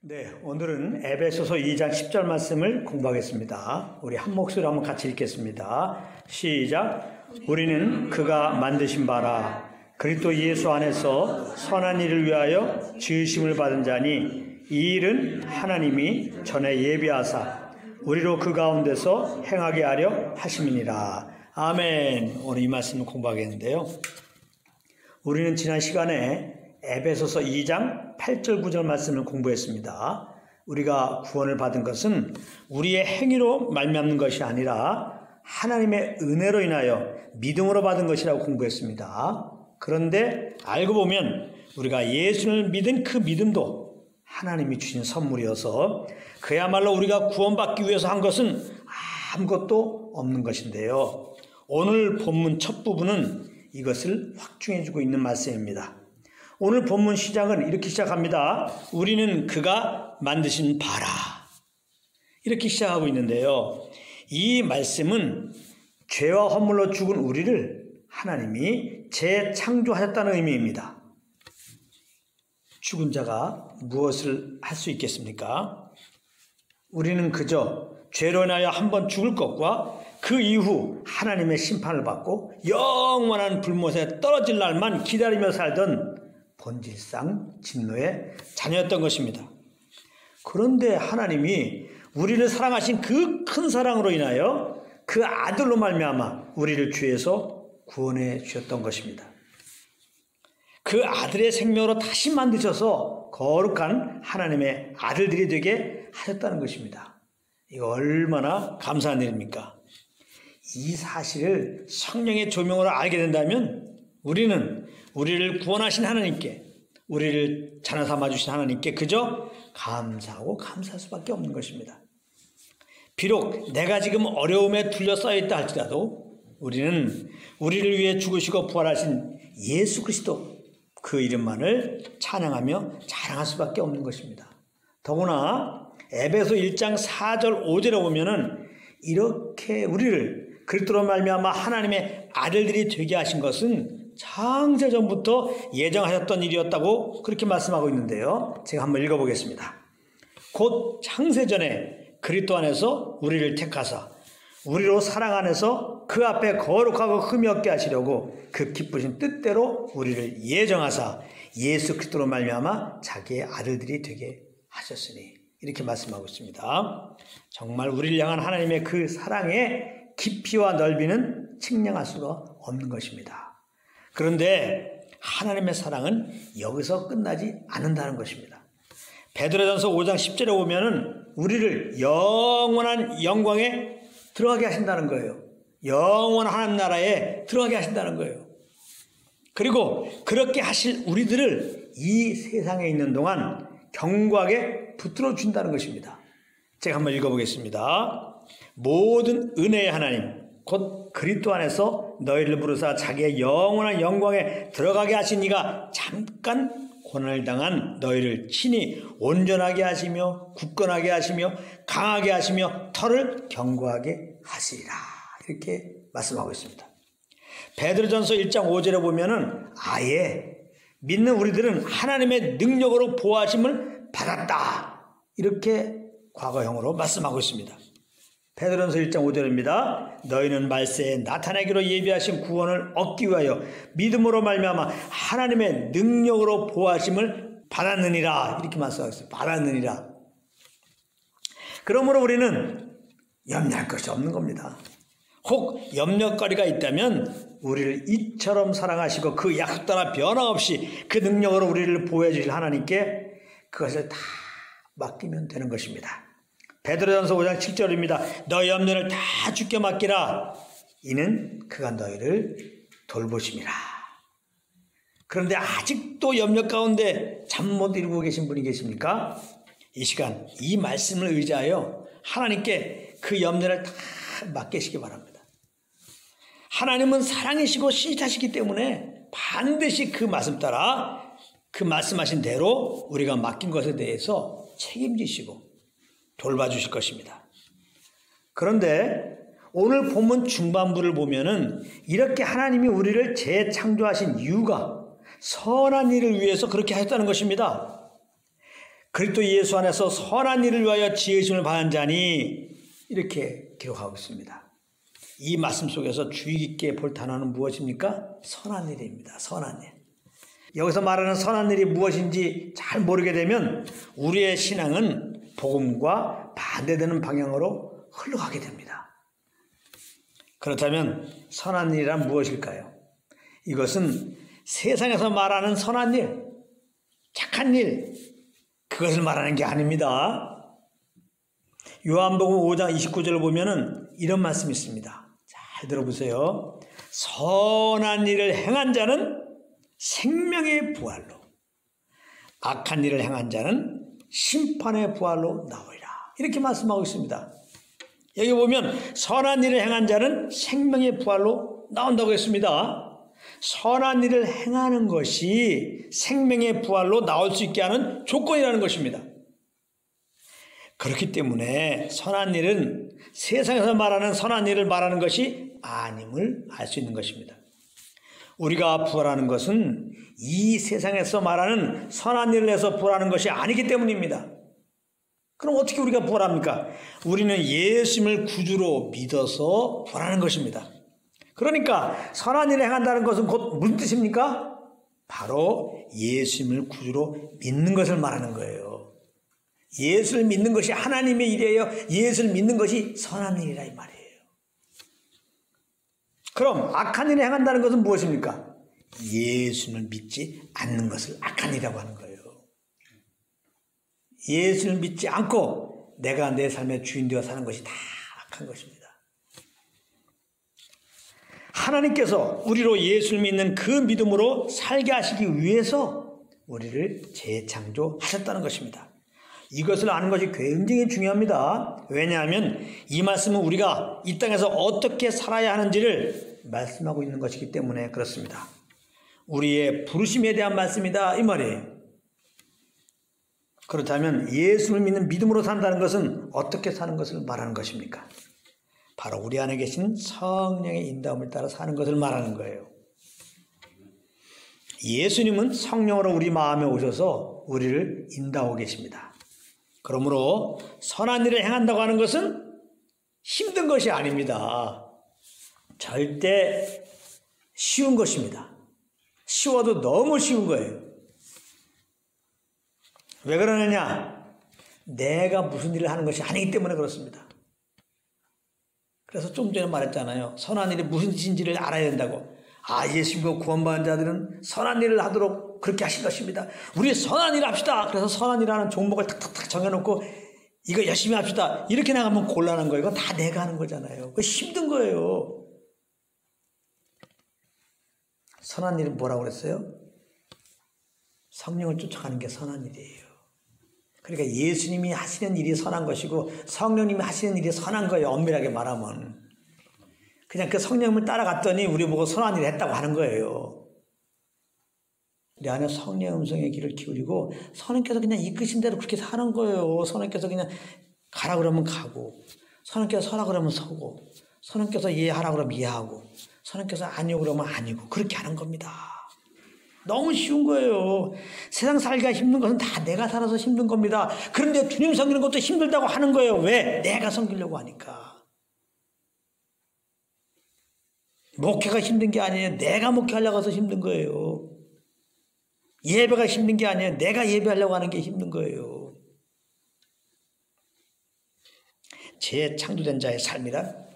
네, 오늘은 에베소서 2장 10절 말씀을 공부하겠습니다. 우리 한 목소리로 한번 같이 읽겠습니다. 시작. 우리는 그가 만드신 바라 그리스도 예수 안에서 선한 일을 위하여 지으심을 받은 자니 이 일은 하나님이 전에 예비하사 우리로 그 가운데서 행하게 하려 하심이니라. 아멘. 오늘 이 말씀을 공부하겠는데요. 우리는 지난 시간에 에베소서 2장 8절 9절 말씀을 공부했습니다. 우리가 구원을 받은 것은 우리의 행위로 말미암는 것이 아니라 하나님의 은혜로 인하여 믿음으로 받은 것이라고 공부했습니다. 그런데 알고 보면 우리가 예수를 믿은 그 믿음도 하나님이 주신 선물이어서 그야말로 우리가 구원받기 위해서 한 것은 아무것도 없는 것인데요. 오늘 본문 첫 부분은 이것을 확증해주고 있는 말씀입니다. 오늘 본문 시작은 이렇게 시작합니다. 우리는 그가 만드신 바라. 이렇게 시작하고 있는데요. 이 말씀은 죄와 허물로 죽은 우리를 하나님이 재창조하셨다는 의미입니다. 죽은 자가 무엇을 할 수 있겠습니까? 우리는 그저 죄로 인하여 한번 죽을 것과 그 이후 하나님의 심판을 받고 영원한 불못에 떨어질 날만 기다리며 살던 본질상 진노의 자녀였던 것입니다. 그런데 하나님이 우리를 사랑하신 그 큰 사랑으로 인하여 그 아들로 말미암아 우리를 죄에서 구원해 주셨던 것입니다. 그 아들의 생명으로 다시 만드셔서 거룩한 하나님의 아들들이 되게 하셨다는 것입니다. 이거 얼마나 감사한 일입니까? 이 사실을 성령의 조명으로 알게 된다면 우리는 우리를 구원하신 하나님께, 우리를 자녀 삼아주신 하나님께 그저 감사하고 감사할 수밖에 없는 것입니다. 비록 내가 지금 어려움에 둘러싸여 있다 할지라도 우리는 우리를 위해 죽으시고 부활하신 예수 그리스도 그 이름만을 찬양하며 자랑할 수밖에 없는 것입니다. 더구나 에베소 1장 4절 5절에 보면은 이렇게 우리를 그리스도로 말미암아 하나님의 아들들이 되게 하신 것은 창세전부터 예정하셨던 일이었다고 그렇게 말씀하고 있는데요. 제가 한번 읽어보겠습니다. 곧 창세전에 그리스도 안에서 우리를 택하사 우리로 사랑 안에서 그 앞에 거룩하고 흠이 없게 하시려고 그 기쁘신 뜻대로 우리를 예정하사 예수 그리스도로 말미암아 자기의 아들들이 되게 하셨으니 이렇게 말씀하고 있습니다. 정말 우리를 향한 하나님의 그 사랑의 깊이와 넓이는 측량할 수가 없는 것입니다. 그런데 하나님의 사랑은 여기서 끝나지 않는다는 것입니다. 베드로전서 5장 10절에 보면은 우리를 영원한 영광에 들어가게 하신다는 거예요. 영원한 하나님 나라에 들어가게 하신다는 거예요. 그리고 그렇게 하실 우리들을 이 세상에 있는 동안 견고하게 붙들어 준다는 것입니다. 제가 한번 읽어보겠습니다. 모든 은혜의 하나님 곧 그리스도 안에서 너희를 부르사 자기의 영원한 영광에 들어가게 하신 이가 잠깐 고난을 당한 너희를 친히 온전하게 하시며 굳건하게 하시며 강하게 하시며 털을 견고하게 하시리라. 이렇게 말씀하고 있습니다. 베드로전서 1장 5절에 보면은 아예 믿는 우리들은 하나님의 능력으로 보호하심을 받았다. 이렇게 과거형으로 말씀하고 있습니다. 베드로전서 1장 5절입니다. 너희는 말세에 나타내기로 예비하신 구원을 얻기 위하여 믿음으로 말미암아 하나님의 능력으로 보호하심을 받았느니라. 이렇게 말씀하고 있어요. 받았느니라. 그러므로 우리는 염려할 것이 없는 겁니다. 혹 염려거리가 있다면 우리를 이처럼 사랑하시고 그 약속 따라 변함없이 그 능력으로 우리를 보호해 주실 하나님께 그것을 다 맡기면 되는 것입니다. 베드로전서 5장 7절입니다. 너희 염려를 다 주께 맡기라. 이는 그가 너희를 돌보심이라. 그런데 아직도 염려 가운데 잠 못 이루고 계신 분이 계십니까? 이 시간 이 말씀을 의지하여 하나님께 그 염려를 다 맡기시기 바랍니다. 하나님은 사랑이시고 신실하시기 때문에 반드시 그 말씀 따라 그 말씀하신 대로 우리가 맡긴 것에 대해서 책임지시고 돌봐주실 것입니다. 그런데 오늘 본문 중반부를 보면은 이렇게 하나님이 우리를 재창조하신 이유가 선한 일을 위해서 그렇게 하셨다는 것입니다. 그리스도 예수 안에서 선한 일을 위하여 지으심을 받은 자니 이렇게 기록하고 있습니다. 이 말씀 속에서 주의 깊게 볼 단어는 무엇입니까? 선한 일입니다. 선한 일. 여기서 말하는 선한 일이 무엇인지 잘 모르게 되면 우리의 신앙은 복음과 반대되는 방향으로 흘러가게 됩니다. 그렇다면 선한 일이란 무엇일까요? 이것은 세상에서 말하는 선한 일, 착한 일, 그것을 말하는 게 아닙니다. 요한복음 5장 29절을 보면은 이런 말씀이 있습니다. 잘 들어보세요. 선한 일을 행한 자는 생명의 부활로, 악한 일을 행한 자는 심판의 부활로 나오리라. 이렇게 말씀하고 있습니다. 여기 보면 선한 일을 행한 자는 생명의 부활로 나온다고 했습니다. 선한 일을 행하는 것이 생명의 부활로 나올 수 있게 하는 조건이라는 것입니다. 그렇기 때문에 선한 일은 세상에서 말하는 선한 일을 말하는 것이 아님을 알 수 있는 것입니다. 우리가 부활하는 것은 이 세상에서 말하는 선한 일을 해서 부활하는 것이 아니기 때문입니다. 그럼 어떻게 우리가 부활합니까? 우리는 예수님을 구주로 믿어서 부활하는 것입니다. 그러니까 선한 일을 행한다는 것은 곧 무슨 뜻입니까? 바로 예수님을 구주로 믿는 것을 말하는 거예요. 예수를 믿는 것이 하나님의 일이에요. 예수를 믿는 것이 선한 일이라 이 말이에요. 그럼 악한 일을 행한다는 것은 무엇입니까? 예수를 믿지 않는 것을 악한 일이라고 하는 거예요. 예수를 믿지 않고 내가 내 삶의 주인 되어 사는 것이 다 악한 것입니다. 하나님께서 우리로 예수를 믿는 그 믿음으로 살게 하시기 위해서 우리를 재창조하셨다는 것입니다. 이것을 아는 것이 굉장히 중요합니다. 왜냐하면 이 말씀은 우리가 이 땅에서 어떻게 살아야 하는지를 말씀하고 있는 것이기 때문에 그렇습니다. 우리의 부르심에 대한 말씀이다 이 말이에요. 그렇다면 예수를 믿는 믿음으로 산다는 것은 어떻게 사는 것을 말하는 것입니까? 바로 우리 안에 계신 성령의 인도함을 따라 사는 것을 말하는 거예요. 예수님은 성령으로 우리 마음에 오셔서 우리를 인도하고 계십니다. 그러므로 선한 일을 행한다고 하는 것은 힘든 것이 아닙니다. 절대 쉬운 것입니다. 쉬워도 너무 쉬운 거예요. 왜 그러느냐? 내가 무슨 일을 하는 것이 아니기 때문에 그렇습니다. 그래서 좀 전에 말했잖아요. 선한 일이 무슨 뜻인지를 알아야 된다고. 예수님과 구원받은 자들은 선한 일을 하도록 그렇게 하신 것입니다. 우리 선한 일을 합시다. 그래서 선한 일하는 종목을 탁탁탁 정해놓고 이거 열심히 합시다. 이렇게 나가면 곤란한 거예요. 이거 다 내가 하는 거잖아요. 그거 힘든 거예요. 선한 일은 뭐라고 그랬어요? 성령을 쫓아가는 게 선한 일이에요. 그러니까 예수님이 하시는 일이 선한 것이고 성령님이 하시는 일이 선한 거예요. 엄밀하게 말하면. 그냥 그 성령님을 따라갔더니 우리 보고 선한 일을 했다고 하는 거예요. 우리 안에 성령의 음성의 귀를 기울이고 선생님께서 그냥 이끄신 대로 그렇게 사는 거예요. 선생님께서 그냥 가라 그러면 가고 선생님께서 서라 그러면 서고 선생님께서 이해하라 그러면 이해하고 선생님께서 아니요 그러면 아니고 그렇게 하는 겁니다. 너무 쉬운 거예요. 세상 살기가 힘든 것은 다 내가 살아서 힘든 겁니다. 그런데 주님 섬기는 것도 힘들다고 하는 거예요. 왜? 내가 섬기려고 하니까. 목회가 힘든 게 아니에요. 내가 목회하려고 해서 힘든 거예요. 예배가 힘든 게 아니에요. 내가 예배하려고 하는 게 힘든 거예요. 재창조된 자의 삶이란,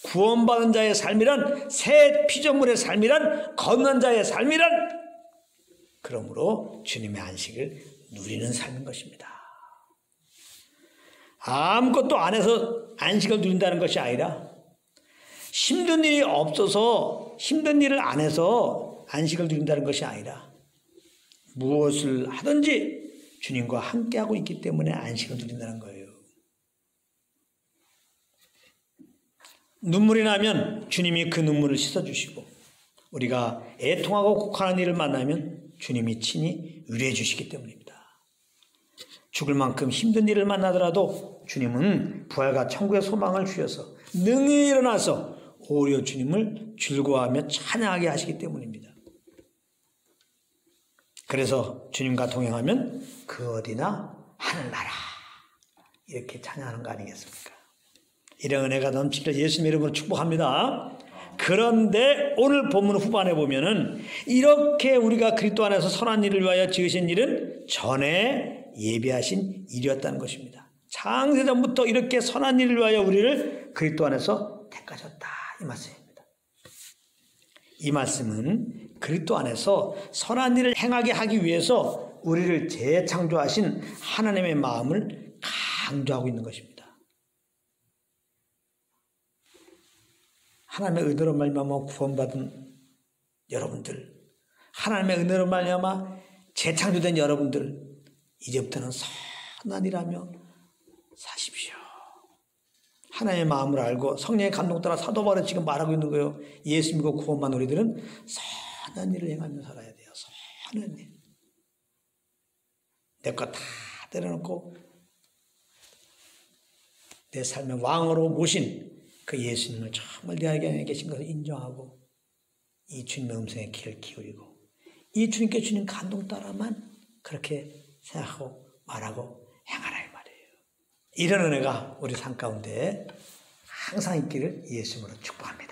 구원받은 자의 삶이란, 새 피조물의 삶이란, 거듭난 자의 삶이란, 그러므로 주님의 안식을 누리는 삶인 것입니다. 아무것도 안 해서 안식을 누린다는 것이 아니라 힘든 일이 없어서 힘든 일을 안 해서 안식을 누린다는 것이 아니라 무엇을 하든지 주님과 함께하고 있기 때문에 안식을 누린다는 거예요. 눈물이 나면 주님이 그 눈물을 씻어주시고 우리가 애통하고 곡하는 일을 만나면 주님이 친히 위로해 주시기 때문입니다. 죽을 만큼 힘든 일을 만나더라도 주님은 부활과 천국의 소망을 주셔서 능히 일어나서 오히려 주님을 즐거워하며 찬양하게 하시기 때문입니다. 그래서 주님과 동행하면 그 어디나 하늘나라 이렇게 찬양하는 거 아니겠습니까? 이런 은혜가 넘치길 예수님 이름으로 축복합니다. 그런데 오늘 본문 후반에 보면은 이렇게 우리가 그리스도 안에서 선한 일을 위하여 지으신 일은 전에 예비하신 일이었다는 것입니다. 창세전부터 이렇게 선한 일을 위하여 우리를 그리스도 안에서 택하셨다 이 말씀입니다. 이 말씀은 그리스도 안에서 선한 일을 행하게 하기 위해서 우리를 재창조하신 하나님의 마음을 강조하고 있는 것입니다. 하나님의 은혜로 말미암아 구원받은 여러분들, 하나님의 은혜로 말미암아 재창조된 여러분들, 이제부터는 선한 일하며 사십시오. 하나님의 마음을 알고 성령의 감동 따라 사도 바울이 지금 말하고 있는 거예요. 예수 믿고 구원받은 우리들은 선한 일을 행하며 살아야 돼요. 선한 일. 내 것 다 때려놓고 내 삶의 왕으로 모신 그 예수님을 정말 내 안에 계신 것을 인정하고 이 주님의 음성에 귀를 기울이고 이 주님께 주님 감동 따라만 그렇게 생각하고 말하고 행하라 이 말이에요. 이런 은혜가 우리 삶 가운데 항상 있기를 예수님으로 축복합니다.